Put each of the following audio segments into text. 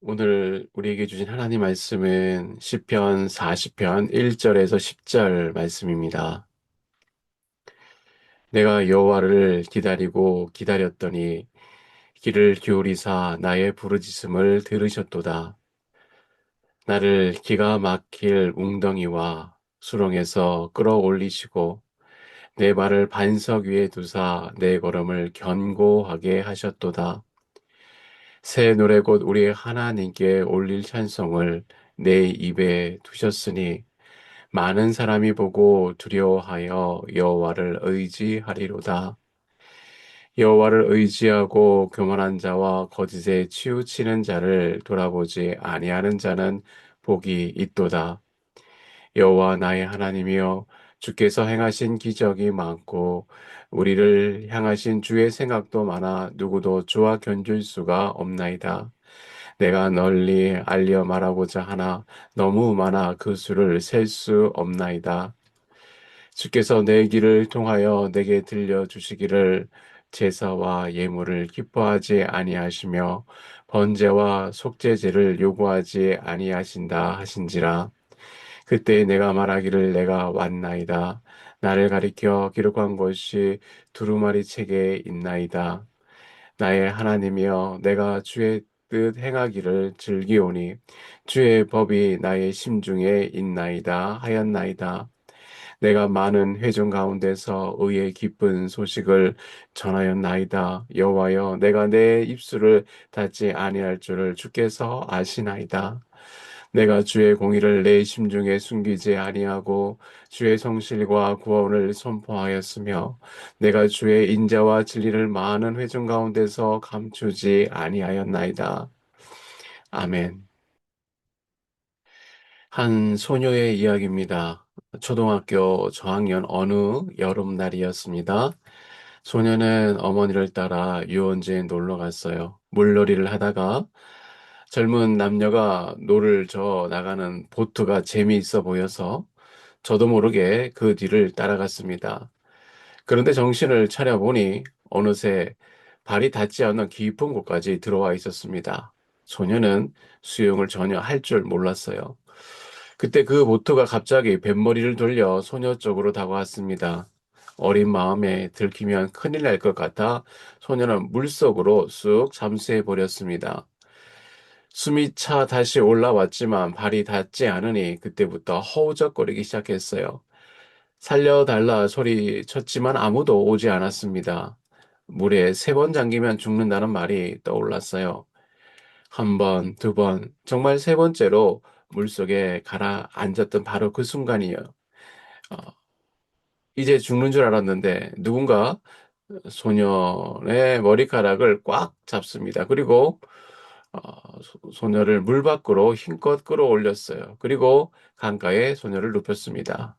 오늘 우리에게 주신 하나님 말씀은 시편 40편 1절에서 10절 말씀입니다. 내가 여호와를 기다리고 기다렸더니 귀를 기울이사 나의 부르짖음을 들으셨도다. 나를 기가 막힐 웅덩이와 수렁에서 끌어올리시고 내 발을 반석 위에 두사 내 걸음을 견고하게 하셨도다. 새 노래 곧 우리 하나님께 올릴 찬송을 내 입에 두셨으니 많은 사람이 보고 두려워하여 여호와를 의지하리로다. 여호와를 의지하고 교만한 자와 거짓에 치우치는 자를 돌아보지 아니하는 자는 복이 있도다. 여호와 나의 하나님이여, 주께서 행하신 기적이 많고 우리를 향하신 주의 생각도 많아 누구도 주와 견줄 수가 없나이다. 내가 널리 알려 말하고자 하나 너무 많아 그 수를 셀 수 없나이다. 주께서 내 길을 통하여 내게 들려주시기를 제사와 예물을 기뻐하지 아니하시며 번제와 속죄제를 요구하지 아니하신다 하신지라. 그때 내가 말하기를 내가 왔나이다. 나를 가리켜 기록한 것이 두루마리 책에 있나이다. 나의 하나님이여, 내가 주의 뜻 행하기를 즐기오니 주의 법이 나의 심중에 있나이다 하였나이다. 내가 많은 회중 가운데서 의의 기쁜 소식을 전하였나이다. 여호와여, 내가 내 입술을 닫지 아니할 줄을 주께서 아시나이다. 내가 주의 공의를 내 심중에 숨기지 아니하고 주의 성실과 구원을 선포하였으며 내가 주의 인자와 진리를 많은 회중 가운데서 감추지 아니하였나이다. 아멘. 한 소녀의 이야기입니다. 초등학교 저학년 어느 여름날이었습니다. 소녀는 어머니를 따라 유원지에 놀러 갔어요. 물놀이를 하다가 젊은 남녀가 노를 저 나가는 보트가 재미있어 보여서 저도 모르게 그 뒤를 따라갔습니다. 그런데 정신을 차려보니 어느새 발이 닿지 않는 깊은 곳까지 들어와 있었습니다. 소녀는 수영을 전혀 할 줄 몰랐어요. 그때 그 보트가 갑자기 뱃머리를 돌려 소녀 쪽으로 다가왔습니다. 어린 마음에 들키면 큰일 날 것 같아 소녀는 물속으로 쑥 잠수해 버렸습니다. 숨이 차 다시 올라왔지만 발이 닿지 않으니 그때부터 허우적거리기 시작했어요. 살려달라 소리쳤지만 아무도 오지 않았습니다. 물에 3번 잠기면 죽는다는 말이 떠올랐어요. 한 번, 두 번, 정말 3번째로 물속에 가라앉았던 바로 그 순간이요. 어, 이제 죽는 줄 알았는데 누군가 소년의 머리카락을 꽉 잡습니다. 그리고 소녀를 물 밖으로 힘껏 끌어올렸어요. 그리고 강가에 소녀를 눕혔습니다.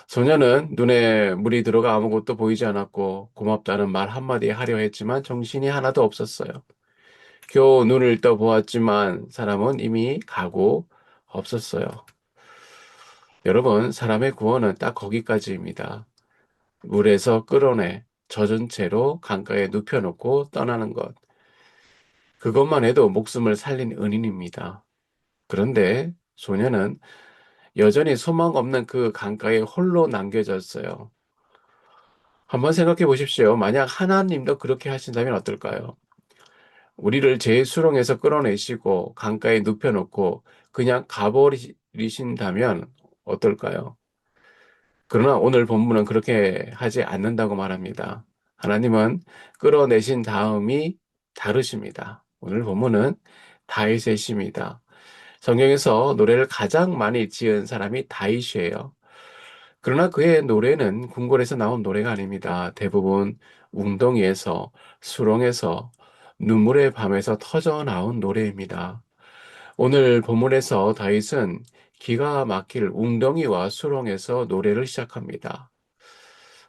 소녀는 눈에 물이 들어가 아무것도 보이지 않았고 고맙다는 말 한마디 하려 했지만 정신이 하나도 없었어요. 겨우 눈을 떠 보았지만 사람은 이미 가고 없었어요. 여러분, 사람의 구원은 딱 거기까지입니다. 물에서 끌어내 젖은 채로 강가에 눕혀놓고 떠나는 것. 그것만 해도 목숨을 살린 은인입니다. 그런데 소녀는 여전히 소망 없는 그 강가에 홀로 남겨졌어요. 한번 생각해 보십시오. 만약 하나님도 그렇게 하신다면 어떨까요? 우리를 제 수렁에서 끌어내시고 강가에 눕혀놓고 그냥 가버리신다면 어떨까요? 그러나 오늘 본문은 그렇게 하지 않는다고 말합니다. 하나님은 끌어내신 다음이 다르십니다. 오늘 본문은 다윗의 시입니다. 성경에서 노래를 가장 많이 지은 사람이 다윗이에요. 그러나 그의 노래는 궁궐에서 나온 노래가 아닙니다. 대부분 웅덩이에서, 수렁에서, 눈물의 밤에서 터져 나온 노래입니다. 오늘 본문에서 다윗은 기가 막힐 웅덩이와 수렁에서 노래를 시작합니다.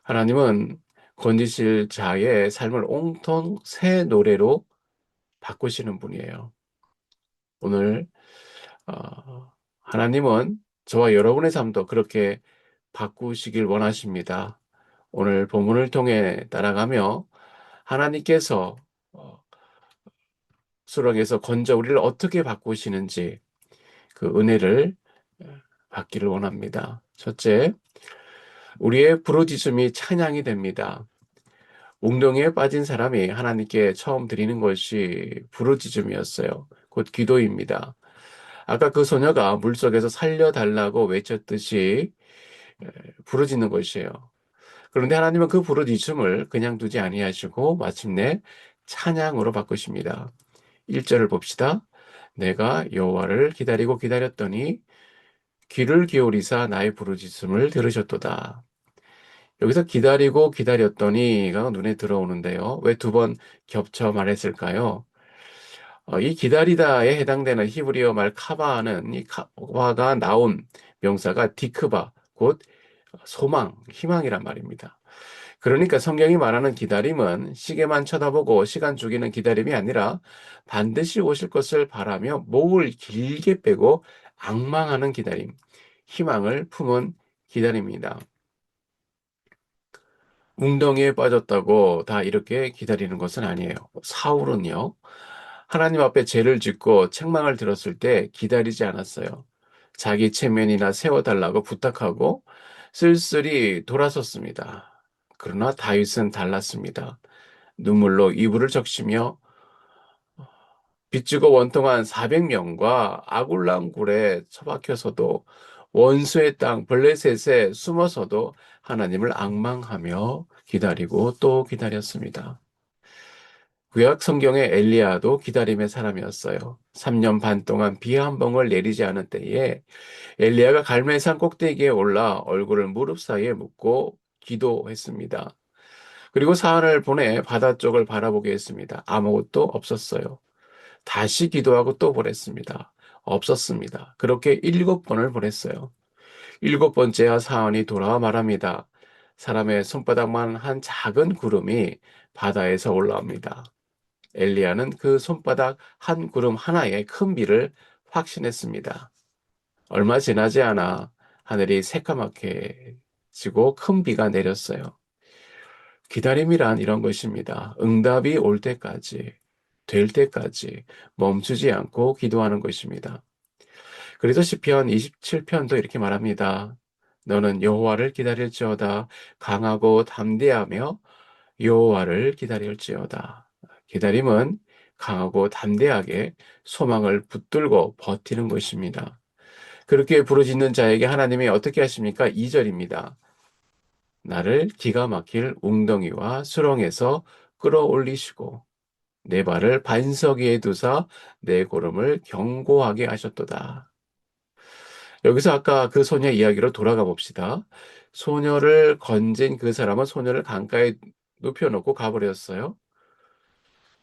하나님은 건지실 자의 삶을 온통 새 노래로 바꾸시는 분이에요. 오늘 하나님은 저와 여러분의 삶도 그렇게 바꾸시길 원하십니다. 오늘 본문을 통해 따라가며 하나님께서 어, 수렁에서 건져 우리를 어떻게 바꾸시는지 그 은혜를 받기를 원합니다. 첫째, 우리의 부르짖음이 찬양이 됩니다. 웅덩이에 빠진 사람이 하나님께 처음 드리는 것이 부르짖음이었어요. 곧 기도입니다. 아까 그 소녀가 물속에서 살려달라고 외쳤듯이 부르짖는 것이에요. 그런데 하나님은 그 부르짖음을 그냥 두지 아니하시고 마침내 찬양으로 바꾸십니다. 1절을 봅시다. 내가 여호와를 기다리고 기다렸더니 귀를 기울이사 나의 부르짖음을 들으셨도다. 여기서 기다리고 기다렸더니가 눈에 들어오는데요. 왜 두 번 겹쳐 말했을까요? 이 기다리다에 해당되는 히브리어 말 카바는 이 카바가 나온 명사가 디크바, 곧 소망, 희망이란 말입니다. 그러니까 성경이 말하는 기다림은 시계만 쳐다보고 시간 죽이는 기다림이 아니라 반드시 오실 것을 바라며 목을 길게 빼고 앙망하는 기다림, 희망을 품은 기다림입니다. 웅덩이에 빠졌다고 다 이렇게 기다리는 것은 아니에요. 사울은요, 하나님 앞에 죄를 짓고 책망을 들었을 때 기다리지 않았어요. 자기 체면이나 세워달라고 부탁하고 쓸쓸히 돌아섰습니다. 그러나 다윗은 달랐습니다. 눈물로 이불을 적시며 빚지고 원통한 400명과 아굴람 굴에 처박혀서도 원수의 땅 블레셋에 숨어서도 하나님을 앙망하며 기다리고 또 기다렸습니다. 구약 성경의 엘리야도 기다림의 사람이었어요. 3년 반 동안 비 한 방울 내리지 않은 때에 엘리야가 갈멜산 꼭대기에 올라 얼굴을 무릎 사이에 묻고 기도했습니다. 그리고 사흘을 보내 바다 쪽을 바라보게 했습니다. 아무것도 없었어요. 다시 기도하고 또 보냈습니다. 없었습니다. 그렇게 7번을 보냈어요. 7번째야 사안이 돌아와 말합니다. 사람의 손바닥만 한 작은 구름이 바다에서 올라옵니다. 엘리야는 그 손바닥 한 구름 하나에 큰 비를 확신했습니다. 얼마 지나지 않아 하늘이 새까맣게 지고 큰 비가 내렸어요. 기다림이란 이런 것입니다. 응답이 올 때까지, 될 때까지 멈추지 않고 기도하는 것입니다. 그래서 시편 27편도 이렇게 말합니다. 너는 여호와를 기다릴지어다 강하고 담대하며 여호와를 기다릴지어다. 기다림은 강하고 담대하게 소망을 붙들고 버티는 것입니다. 그렇게 부르짖는 자에게 하나님이 어떻게 하십니까? 2절입니다. 나를 기가 막힐 웅덩이와 수렁에서 끌어올리시고 내 발을 반석 위에 두사 내 걸음을 견고하게 하셨도다. 여기서 아까 그 소녀 이야기로 돌아가 봅시다. 소녀를 건진 그 사람은 소녀를 강가에 눕혀놓고 가버렸어요.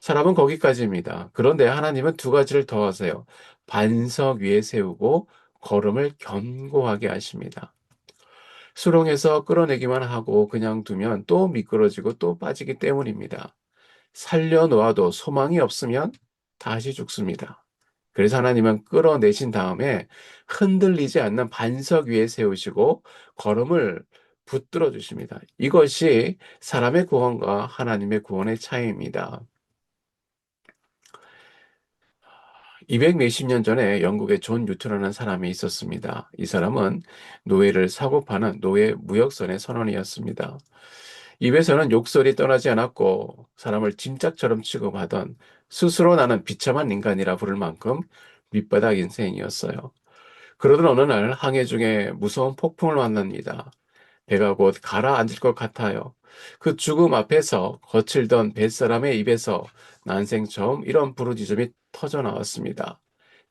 사람은 거기까지입니다. 그런데 하나님은 두 가지를 더 하세요. 반석 위에 세우고 걸음을 견고하게 하십니다. 수렁에서 끌어내기만 하고 그냥 두면 또 미끄러지고 또 빠지기 때문입니다. 살려놓아도 소망이 없으면 다시 죽습니다. 그래서 하나님은 끌어내신 다음에 흔들리지 않는 반석 위에 세우시고 걸음을 붙들어 주십니다. 이것이 사람의 구원과 하나님의 구원의 차이입니다. 200 몇십 년 전에 영국에 존 뉴트라는 사람이 있었습니다. 이 사람은 노예를 사고 파는 노예 무역선의 선원이었습니다. 입에서는 욕설이 떠나지 않았고 사람을 짐짝처럼 취급하던 스스로 나는 비참한 인간이라 부를 만큼 밑바닥 인생이었어요. 그러던 어느 날 항해 중에 무서운 폭풍을 만납니다. 배가 곧 가라앉을 것 같아요. 그 죽음 앞에서 거칠던 뱃사람의 입에서 난생 처음 이런 부르짖음이 터져 나왔습니다.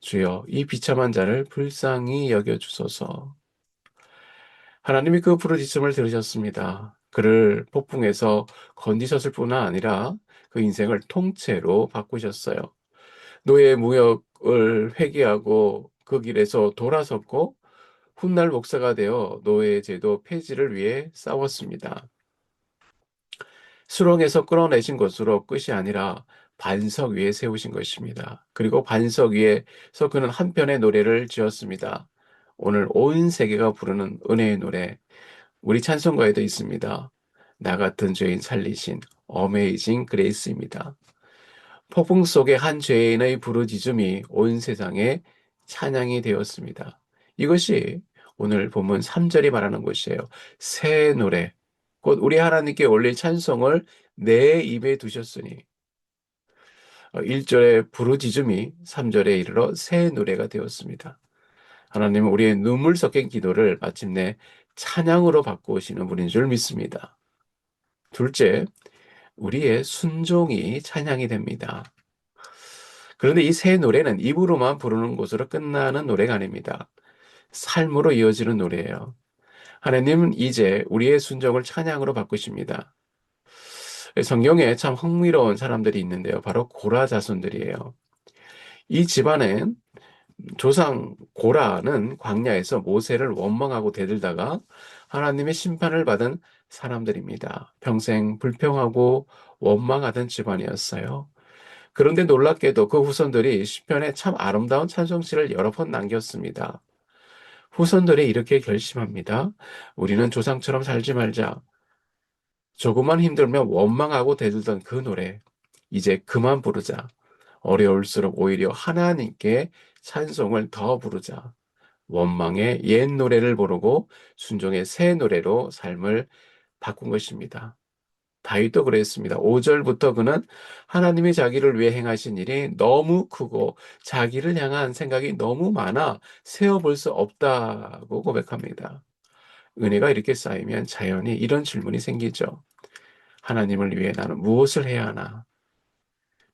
주여, 이 비참한 자를 불쌍히 여겨주소서. 하나님이 그 부르짖음을 들으셨습니다. 그를 폭풍에서 건지셨을 뿐 아니라 그 인생을 통째로 바꾸셨어요. 노예 무역을 회개하고 그 길에서 돌아섰고 훗날 목사가 되어 노예 제도 폐지를 위해 싸웠습니다. 수렁에서 끌어내신 것으로 끝이 아니라 반석 위에 세우신 것입니다. 그리고 반석 위에서 그는 한 편의 노래를 지었습니다. 오늘 온 세계가 부르는 은혜의 노래, 우리 찬송가에도 있습니다. 나 같은 죄인 살리신 어메이징 그레이스입니다. 폭풍 속의 한 죄인의 부르짖음이 온 세상에 찬양이 되었습니다. 이것이 오늘 본문 3절이 말하는 것이에요. 새 노래, 곧 우리 하나님께 올릴 찬송을 내 입에 두셨으니 1절의 부르짖음이 3절에 이르러 새 노래가 되었습니다. 하나님은 우리의 눈물 섞인 기도를 마침내 찬양으로 바꾸시는 분인 줄 믿습니다. 둘째, 우리의 순종이 찬양이 됩니다. 그런데 이 새 노래는 입으로만 부르는 것으로 끝나는 노래가 아닙니다. 삶으로 이어지는 노래예요. 하나님은 이제 우리의 순종을 찬양으로 바꾸십니다. 성경에 참 흥미로운 사람들이 있는데요. 바로 고라 자손들이에요. 이 집안은 조상 고라는 광야에서 모세를 원망하고 대들다가 하나님의 심판을 받은 사람들입니다. 평생 불평하고 원망하던 집안이었어요. 그런데 놀랍게도 그 후손들이 시편에 참 아름다운 찬송시를 여러 번 남겼습니다. 후손들이 이렇게 결심합니다. 우리는 조상처럼 살지 말자. 조금만 힘들면 원망하고 대들던 그 노래, 이제 그만 부르자. 어려울수록 오히려 하나님께 찬송을 더 부르자. 원망의 옛 노래를 부르고 순종의 새 노래로 삶을 바꾼 것입니다. 다윗도 그랬습니다. 5절부터 그는 하나님이 자기를 위해 행하신 일이 너무 크고 자기를 향한 생각이 너무 많아 세어볼 수 없다고 고백합니다. 은혜가 이렇게 쌓이면 자연히 이런 질문이 생기죠. 하나님을 위해 나는 무엇을 해야 하나?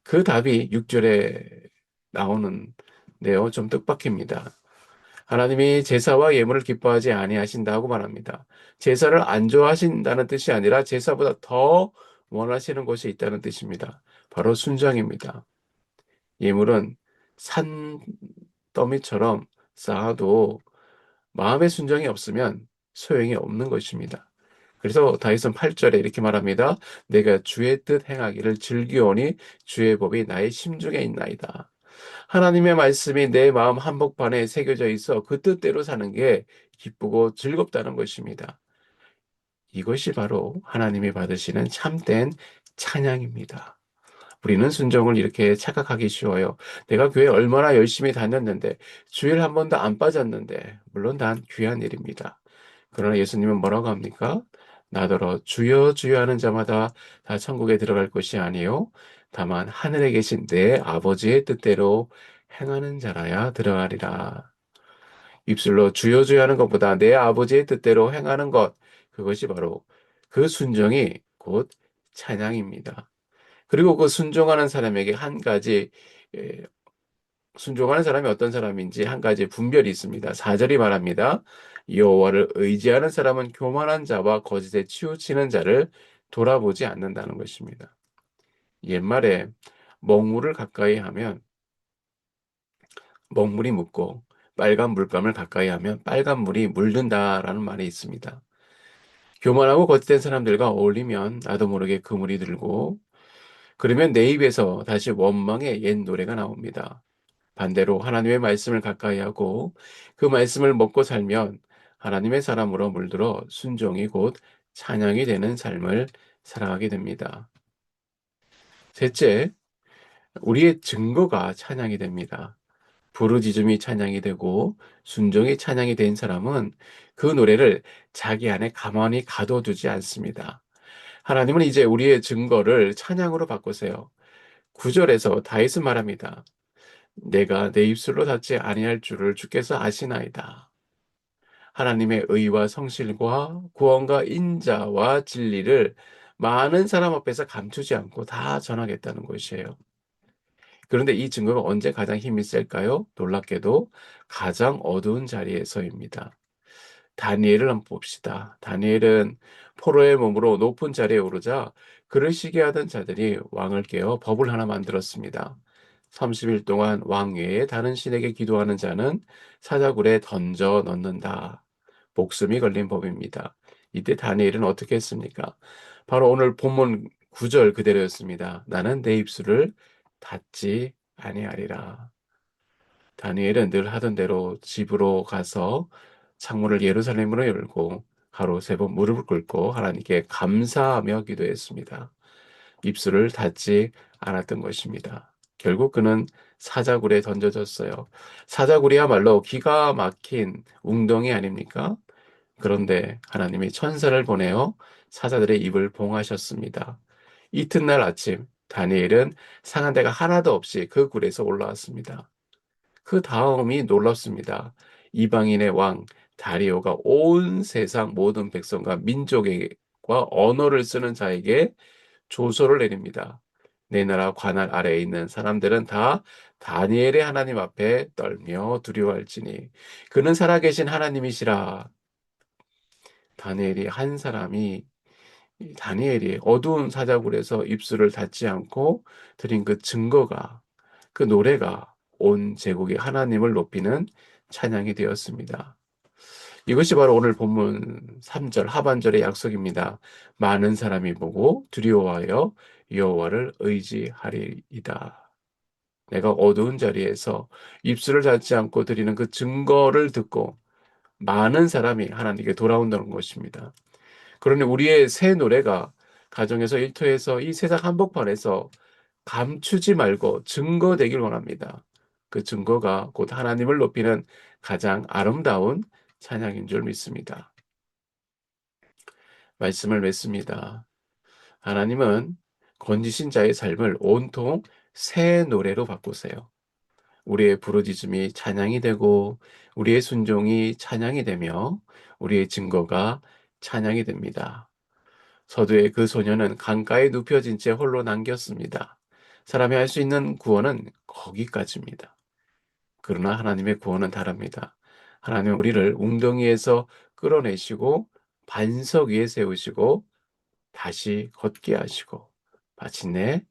그 답이 6절에 나오는데요. 좀 뜻밖입니다. 하나님이 제사와 예물을 기뻐하지 아니하신다고 말합니다. 제사를 안 좋아하신다는 뜻이 아니라 제사보다 더 원하시는 것이 있다는 뜻입니다. 바로 순종입니다. 예물은 산더미처럼 쌓아도 마음의 순종이 없으면 소용이 없는 것입니다. 그래서 다윗은 8절에 이렇게 말합니다. 내가 주의 뜻 행하기를 즐기오니 주의 법이 나의 심중에 있나이다. 하나님의 말씀이 내 마음 한복판에 새겨져 있어 그 뜻대로 사는 게 기쁘고 즐겁다는 것입니다. 이것이 바로 하나님이 받으시는 참된 찬양입니다. 우리는 순종을 이렇게 착각하기 쉬워요. 내가 교회 얼마나 열심히 다녔는데, 주일 한 번도 안 빠졌는데, 물론 단 귀한 일입니다. 그러나 예수님은 뭐라고 합니까? 나더러 주여 주여 하는 자마다 다 천국에 들어갈 것이 아니요 다만 하늘에 계신 내 아버지의 뜻대로 행하는 자라야 들어가리라. 입술로 주여 주여 하는 것보다 내 아버지의 뜻대로 행하는 것, 그것이 바로 그 순종이 곧 찬양입니다. 그리고 그 순종하는 사람에게 한 가지 에, 순종하는 사람이 어떤 사람인지 한 가지 분별이 있습니다. 4절이 말합니다. 여호와를 의지하는 사람은 교만한 자와 거짓에 치우치는 자를 돌아보지 않는다는 것입니다. 옛말에 먹물을 가까이 하면 먹물이 묻고 빨간 물감을 가까이 하면 빨간 물이 물든다라는 말이 있습니다. 교만하고 거짓된 사람들과 어울리면 나도 모르게 그물이 들고 그러면 내 입에서 다시 원망의 옛 노래가 나옵니다. 반대로 하나님의 말씀을 가까이 하고 그 말씀을 먹고 살면 하나님의 사람으로 물들어 순종이 곧 찬양이 되는 삶을 살아가게 됩니다. 셋째, 우리의 증거가 찬양이 됩니다. 부르짖음이 찬양이 되고 순종이 찬양이 된 사람은 그 노래를 자기 안에 가만히 가둬두지 않습니다. 하나님은 이제 우리의 증거를 찬양으로 바꾸세요. 9절에서 다윗은 말합니다. 내가 내 입술로 닫지 아니할 줄을 주께서 아시나이다. 하나님의 의와 성실과 구원과 인자와 진리를 많은 사람 앞에서 감추지 않고 다 전하겠다는 것이에요. 그런데 이 증거가 언제 가장 힘이 셀까요? 놀랍게도 가장 어두운 자리에서입니다. 다니엘을 한번 봅시다. 다니엘은 포로의 몸으로 높은 자리에 오르자 그를 시기하던 자들이 왕을 깨워 법을 하나 만들었습니다. 30일 동안 왕 외에 다른 신에게 기도하는 자는 사자굴에 던져 넣는다. 목숨이 걸린 법입니다. 이때 다니엘은 어떻게 했습니까? 바로 오늘 본문 9절 그대로였습니다. 나는 내 입술을 닫지 아니하리라. 다니엘은 늘 하던 대로 집으로 가서 창문을 예루살렘으로 열고 하루 3번 무릎을 꿇고 하나님께 감사하며 기도했습니다. 입술을 닫지 않았던 것입니다. 결국 그는 사자굴에 던져졌어요. 사자굴이야말로 기가 막힌 웅덩이 아닙니까? 그런데 하나님이 천사를 보내어 사자들의 입을 봉하셨습니다. 이튿날 아침 다니엘은 상한 데가 하나도 없이 그 굴에서 올라왔습니다. 그 다음이 놀랍습니다. 이방인의 왕 다리오가 온 세상 모든 백성과 민족과 언어를 쓰는 자에게 조서를 내립니다. 내 나라 관할 아래에 있는 사람들은 다 다니엘의 하나님 앞에 떨며 두려워할지니 그는 살아계신 하나님이시라. 다니엘이 한 사람이 이 다니엘이 어두운 사자굴에서 입술을 닫지 않고 드린 그 증거가 그 노래가 온 제국이 하나님을 높이는 찬양이 되었습니다. 이것이 바로 오늘 본문 3절 하반절의 약속입니다. 많은 사람이 보고 두려워하여 여호와를 의지하리이다. 내가 어두운 자리에서 입술을 닫지 않고 드리는 그 증거를 듣고 많은 사람이 하나님께 돌아온다는 것입니다. 그러니 우리의 새 노래가 가정에서 일터에서 이 세상 한복판에서 감추지 말고 증거되길 원합니다. 그 증거가 곧 하나님을 높이는 가장 아름다운 찬양인 줄 믿습니다. 말씀을 맺습니다. 하나님은 건지신 자의 삶을 온통 새 노래로 바꾸세요. 우리의 부르짖음이 찬양이 되고 우리의 순종이 찬양이 되며 우리의 증거가 찬양이 됩니다. 서두에 그 소녀는 강가에 눕혀진 채 홀로 남겼습니다. 사람이 할 수 있는 구원은 거기까지입니다. 그러나 하나님의 구원은 다릅니다. 하나님은 우리를 웅덩이에서 끌어내시고 반석 위에 세우시고 다시 걷게 하시고 마침내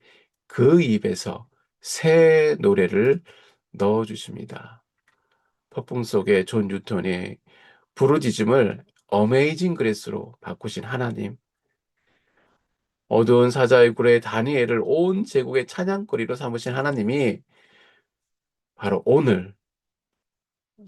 그 입에서 새 노래를 넣어주십니다. 폭풍 속에 존 뉴턴이 부르짖음을 어메이징 그레스로 바꾸신 하나님, 어두운 사자의 굴에 다니엘을 온 제국의 찬양거리로 삼으신 하나님이 바로 오늘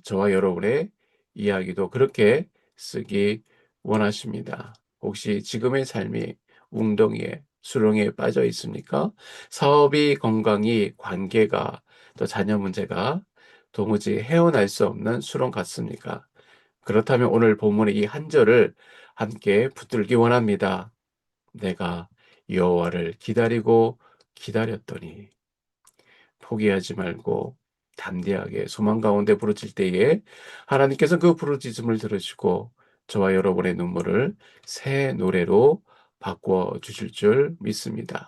저와 여러분의 이야기도 그렇게 쓰기 원하십니다. 혹시 지금의 삶이 웅덩이에 수렁에 빠져 있습니까? 사업이, 건강이, 관계가, 또 자녀 문제가 도무지 헤어날 수 없는 수렁 같습니까? 그렇다면 오늘 본문의 이 한 절을 함께 붙들기 원합니다. 내가 여호와를 기다리고 기다렸더니 포기하지 말고 담대하게 소망 가운데 부르짖을 때에 하나님께서 그 부르짖음을 들으시고 저와 여러분의 눈물을 새 노래로 바꿔 주실 줄 믿습니다.